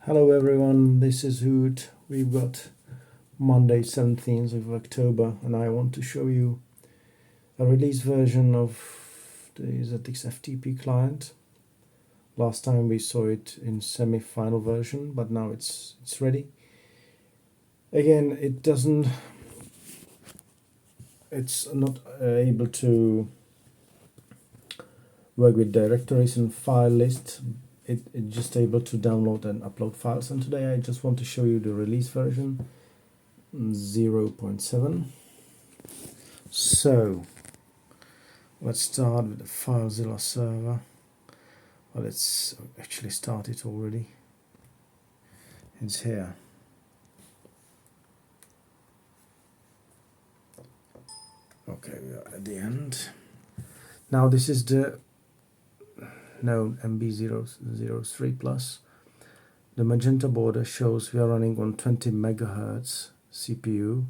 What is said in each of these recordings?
Hello everyone, this is Hoot. We've got Monday 17th of October and I want to show you a release version of the ZX FTP client. Last time we saw it in semi-final version, but now it's ready. Again, it's not able to work with directories and file lists. It's just able to download and upload files, and today I just want to show you the release version 0.7. So let's start with the FileZilla server. Well, it's actually started already. It's here. Okay, we are at the end. Now this is the known MB003 plus. The magenta border shows we are running on 20 MHz CPU.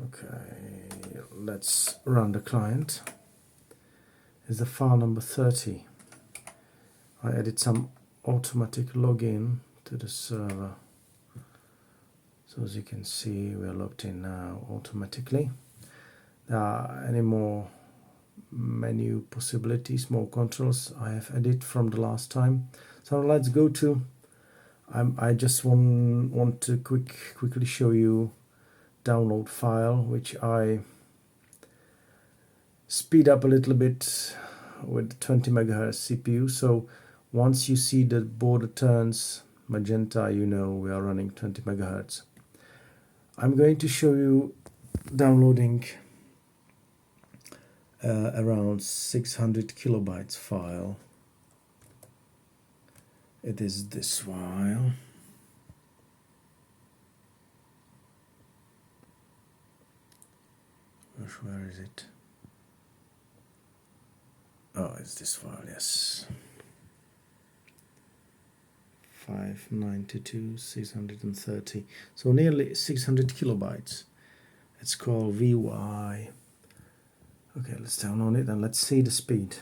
Okay, let's run the client. Is the file number 30. I added some automatic login to the server. So as you can see, we are logged in now automatically. There are any more menu possibilities, more controls I have added from the last time. So let's go to, I just want to quickly show you download file, which I speed up a little bit with 20 MHz CPU. So once you see the border turns magenta, you know we are running 20 MHz. I'm going to show you downloading around 600 kilobytes file. It is this file. Where is it? Oh, it's this file, yes. 592, 630. So nearly 600 kilobytes. It's called VY. Okay, let's download it and let's see the speed.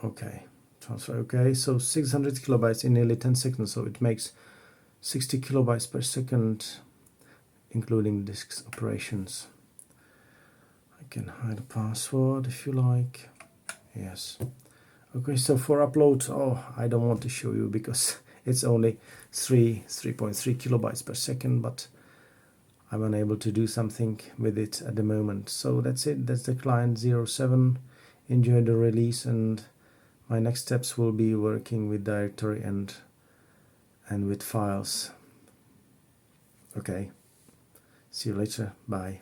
Okay, transfer okay. So 600 kilobytes in nearly 10 seconds, so it makes 60 kilobytes per second, including disk operations. I can hide a password if you like. Yes. Okay, so for upload, oh, I don't want to show you because it's only 3.3 kilobytes per second, but I'm unable to do something with it at the moment. So that's it. That's the client 07. Enjoy the release, and my next steps will be working with directory and with files. Okay, see you later. Bye.